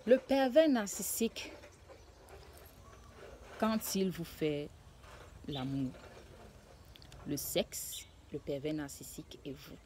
Le pervers narcissique, quand il vous fait l'amour, le sexe, le pervers narcissique et vous,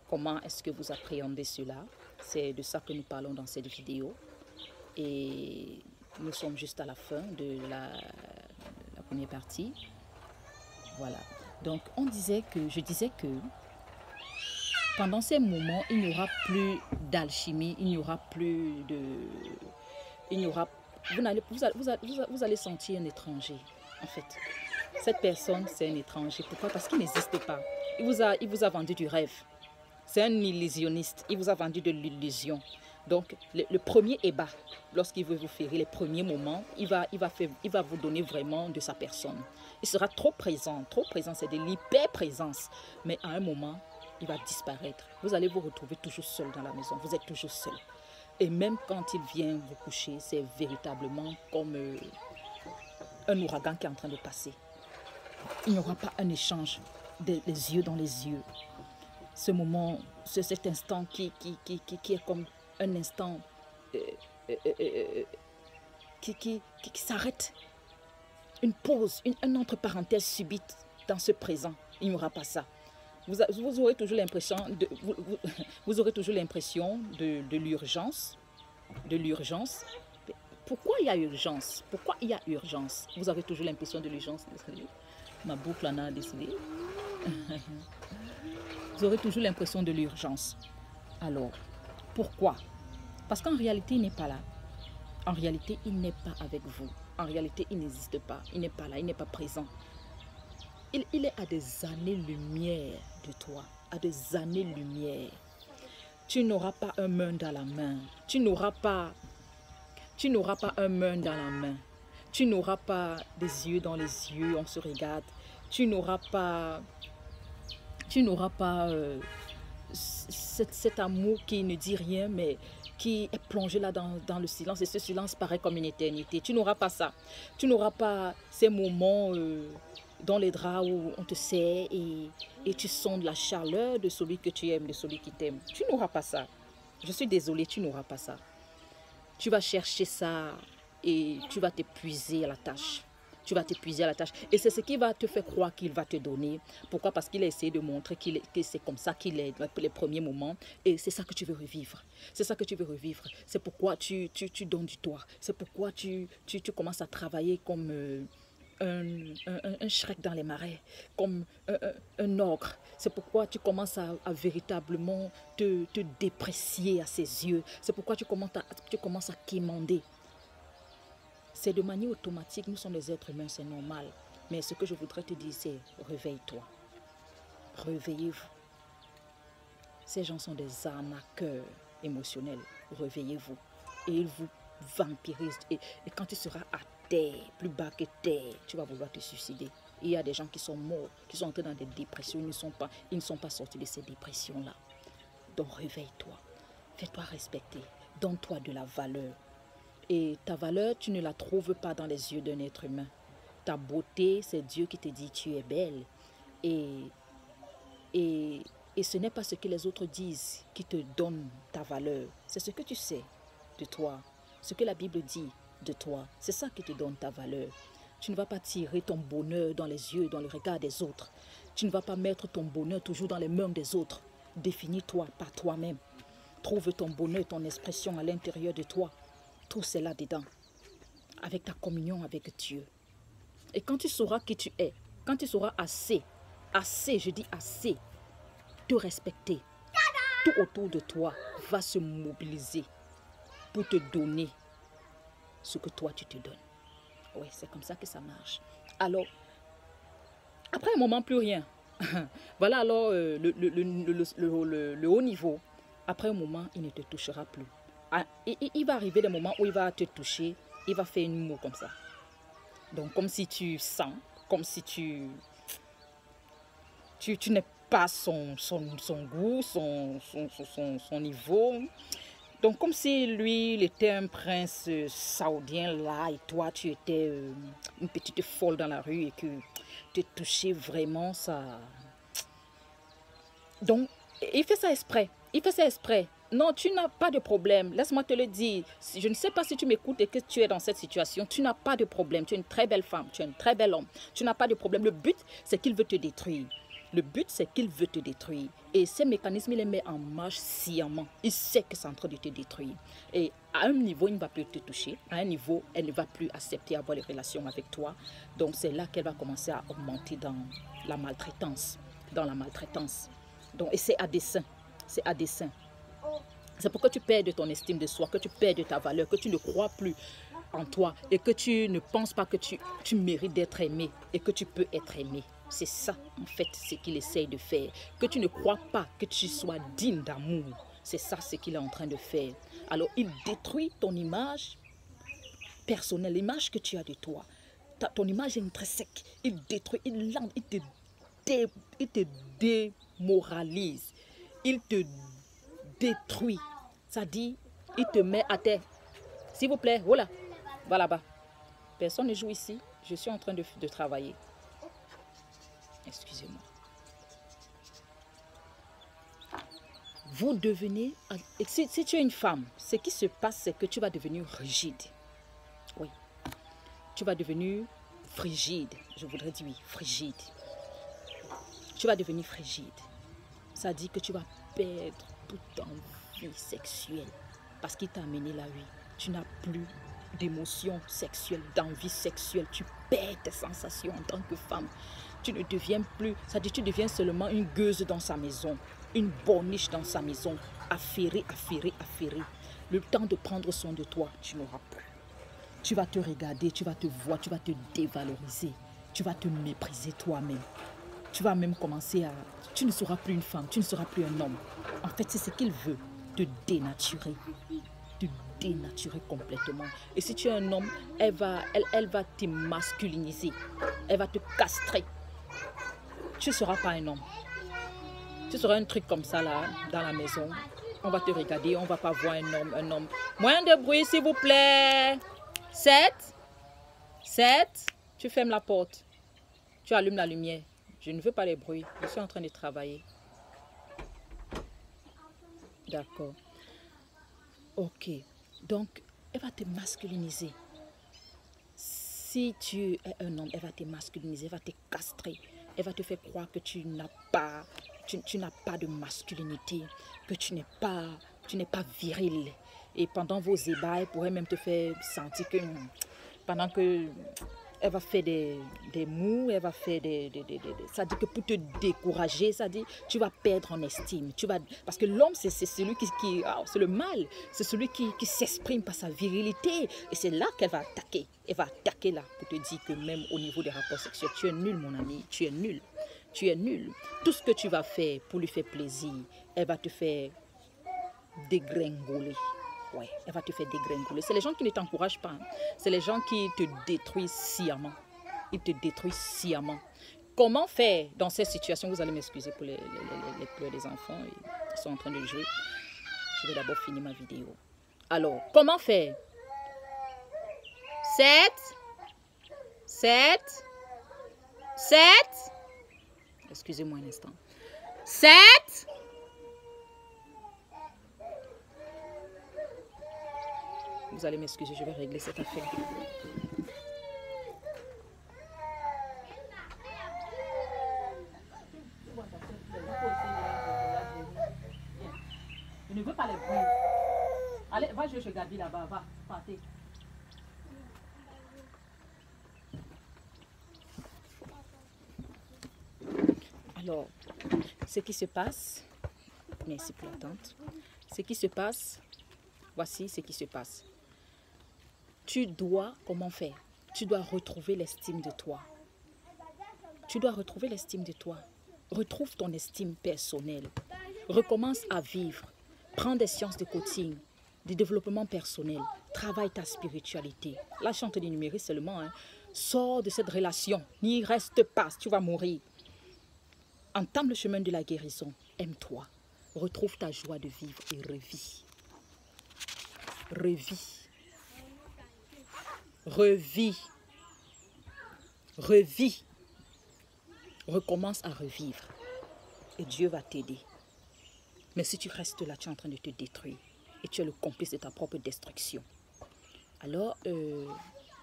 comment est-ce que vous appréhendez cela? C'est de ça que nous parlons dans cette vidéo. Et nous sommes juste à la fin de la première partie. Voilà. Donc, je disais que pendant ces moments, il n'y aura plus d'alchimie, il n'y aura plus de... vous allez sentir un étranger, en fait. Cette personne, c'est un étranger. Pourquoi? Parce qu'il n'existe pas. Il vous a vendu du rêve. C'est un illusionniste. Il vous a vendu de l'illusion. Donc, le premier ébat, lorsqu'il veut vous faire les premiers moments, il va vous donner vraiment de sa personne. Il sera trop présent, c'est de l'hyper-présence. Mais à un moment, il va disparaître. Vous allez vous retrouver toujours seul dans la maison. Vous êtes toujours seul. Et même quand il vient vous coucher, c'est véritablement comme un ouragan qui est en train de passer. Il n'y aura pas un échange les yeux dans les yeux. Ce moment, cet instant qui est comme un instant qui s'arrête. Une pause, une entre parenthèse subite dans ce présent. Il n'y aura pas ça. Vous aurez toujours l'impression vous aurez toujours l'impression de l'urgence. Pourquoi il y a urgence? Pourquoi il y a urgence? Vous avez toujours l'impression de l'urgence. Ma boucle en a décidé. Vous aurez toujours l'impression de l'urgence. Alors, pourquoi? Parce qu'en réalité, il n'est pas là. En réalité, il n'est pas avec vous. En réalité, il n'existe pas. Il n'est pas là, il n'est pas présent. Il est à des années-lumière de toi. À des années-lumière. Tu n'auras pas un main dans la main. Tu n'auras pas un main dans la main. Tu n'auras pas des yeux dans les yeux, on se regarde. Tu n'auras pas cet amour qui ne dit rien, mais qui est plongé là dans le silence. Et ce silence paraît comme une éternité. Tu n'auras pas ça. Tu n'auras pas ces moments dans les draps où on te serre et tu sens de la chaleur de celui que tu aimes, de celui qui t'aime. Tu n'auras pas ça. Je suis désolée, tu n'auras pas ça. Tu vas chercher ça et tu vas t'épuiser à la tâche. Tu vas t'épuiser à la tâche. Et c'est ce qui va te faire croire qu'il va te donner. Pourquoi? Parce qu'il a essayé de montrer que c'est comme ça qu'il est les premiers moments. Et c'est ça que tu veux revivre. C'est ça que tu veux revivre. C'est pourquoi tu donnes du toi. C'est pourquoi tu commences à travailler comme un Shrek dans les marais, comme un ogre. C'est pourquoi tu commences à véritablement te déprécier à ses yeux. C'est pourquoi tu commences à quémander. C'est de manière automatique, nous sommes des êtres humains, c'est normal. Mais ce que je voudrais te dire, c'est réveille-toi. Réveillez-vous. Ces gens sont des arnaqueurs émotionnels. Réveillez-vous. Et ils vous vampirisent. Et quand tu seras à terre, plus bas que terre, tu vas vouloir te suicider. Il y a des gens qui sont morts, qui sont entrés dans des dépressions. Ils ne sont pas sortis de ces dépressions-là. Donc réveille-toi. Fais-toi respecter. Donne-toi de la valeur. Et ta valeur, tu ne la trouves pas dans les yeux d'un être humain. Ta beauté, c'est Dieu qui te dit tu es belle. Et ce n'est pas ce que les autres disent qui te donne ta valeur. C'est ce que tu sais de toi. Ce que la Bible dit de toi. C'est ça qui te donne ta valeur. Tu ne vas pas tirer ton bonheur dans les yeux, dans le regard des autres. Tu ne vas pas mettre ton bonheur toujours dans les mains des autres. Définis-toi par toi-même. Trouve ton bonheur, ton expression à l'intérieur de toi. Tout c'est là-dedans, avec ta communion avec Dieu. Et quand tu sauras qui tu es, quand tu sauras assez, je dis assez, te respecter, tout autour de toi va se mobiliser pour te donner ce que toi tu te donnes. Oui, c'est comme ça que ça marche. Alors, après un moment, plus rien. Voilà alors le haut niveau. Après un moment, il ne te touchera plus. Il va arriver des moments où il va te toucher, il va faire une moue comme ça. Donc, comme si tu sens, comme si tu n'es pas son goût, son niveau. Donc, comme si lui, il était un prince saoudien là, et toi, tu étais une petite folle dans la rue et que te toucher vraiment, ça... Donc, il fait ça exprès. Il fait ça exprès. Non, tu n'as pas de problème. Laisse-moi te le dire. Je ne sais pas si tu m'écoutes et que tu es dans cette situation. Tu n'as pas de problème. Tu es une très belle femme. Tu es un très bel homme. Tu n'as pas de problème. Le but, c'est qu'il veut te détruire. Le but, c'est qu'il veut te détruire. Et ces mécanismes, il les met en marche sciemment. Il sait que c'est en train de te détruire. Et à un niveau, il ne va plus te toucher. À un niveau, elle ne va plus accepter avoir les relations avec toi. Donc, c'est là qu'elle va commencer à augmenter dans la maltraitance. Dans la maltraitance. Donc, et c'est à dessein. C'est à dessein. C'est pour que tu perds de ton estime de soi, que tu perds de ta valeur, que tu ne crois plus en toi et que tu ne penses pas que tu mérites d'être aimé et que tu peux être aimé. C'est ça, en fait, ce qu'il essaye de faire. Que tu ne crois pas que tu sois digne d'amour. C'est ça ce qu'il est en train de faire. Alors, il détruit ton image personnelle, l'image que tu as de toi. Ton image intrinsèque. Il détruit, il te démoralise. Il te détruit. Ça dit, il te met à terre. S'il vous plaît, voilà, va là-bas. Personne ne joue ici. Je suis en train de travailler. Excusez-moi. Vous devenez... Si tu es une femme, ce qui se passe, c'est que tu vas devenir rigide. Oui. Tu vas devenir frigide. Je voudrais dire oui, frigide. Tu vas devenir frigide. Ça dit que tu vas perdre toute envie sexuelle. Parce qu'il t'a amené la vie. Tu n'as plus d'émotion sexuelle, d'envie sexuelle. Tu perds tes sensations en tant que femme. Tu ne deviens plus, ça dit tu deviens seulement une gueuse dans sa maison, une borniche dans sa maison, affairée, affairée, affairée. Le temps de prendre soin de toi, tu n'auras plus. Tu vas te regarder, tu vas te voir, tu vas te dévaloriser, tu vas te mépriser toi-même. Tu vas même commencer à... Tu ne seras plus une femme, tu ne seras plus un homme. En fait, c'est ce qu'il veut, te dénaturer. Te dénaturer complètement. Et si tu es un homme, elle va te masculiniser. Elle va te castrer. Tu ne seras pas un homme. Tu seras un truc comme ça là, dans la maison. On va te regarder, on ne va pas voir un homme. Moins de bruit, s'il vous plaît. 7. Tu fermes la porte. Tu allumes la lumière. Je ne veux pas les bruits. Je suis en train de travailler. D'accord. Ok. Donc, elle va te masculiniser. Si tu es un homme, elle va te masculiniser, elle va te castrer. Elle va te faire croire que tu n'as pas de masculinité, que tu n'es pas viril. Et pendant vos ébats, elle pourrait même te faire sentir que pendant que elle va faire des mous, elle va faire ça dit que pour te décourager, ça dit tu vas perdre en estime. Parce que l'homme, c'est celui c'est le mal, c'est celui qui s'exprime par sa virilité. Et c'est là qu'elle va attaquer. Elle va attaquer là pour te dire que même au niveau des rapports sexuels, tu es nul mon ami, tu es nul. Tu es nul. Tout ce que tu vas faire pour lui faire plaisir, elle va te faire dégringoler. Ouais, elle va te faire dégringoler. C'est les gens qui ne t'encouragent pas. C'est les gens qui te détruisent sciemment. Ils te détruisent sciemment. Comment faire dans cette situation? Vous allez m'excuser pour les pleurs des enfants. Ils sont en train de jouer. Je vais d'abord finir ma vidéo. Alors, comment faire? 7. Excusez-moi un instant. 7. Vous allez m'excuser, je vais régler cette affaire. Je ne veux pas les bruits. Allez, va jouer chez Gabi là-bas, va, partez. Alors, ce qui se passe, merci pour l'attente. Ce qui se passe, voici ce qui se passe. Tu dois, comment faire? Tu dois retrouver l'estime de toi. Tu dois retrouver l'estime de toi. Retrouve ton estime personnelle. Recommence à vivre. Prends des séances de coaching, de développement personnel. Travaille ta spiritualité. Là, je suis en train d'énumérer seulement. Sors de cette relation. N'y reste pas. Tu vas mourir. Entame le chemin de la guérison. Aime-toi. Retrouve ta joie de vivre et revis. Revis. Revis. Revis. Recommence à revivre. Et Dieu va t'aider. Mais si tu restes là, tu es en train de te détruire. Et tu es le complice de ta propre destruction. Alors,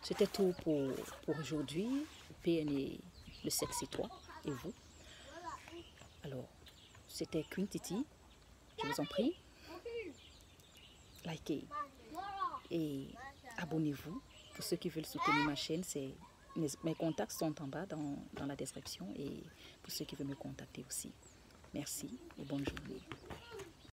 c'était tout pour aujourd'hui. PNE, le sexe et toi, et vous. Alors, c'était Queen Titi. Je vous en prie, likez et abonnez-vous. Pour ceux qui veulent soutenir ma chaîne, mes contacts sont en bas dans la description. Et pour ceux qui veulent me contacter aussi. Merci et bonne journée.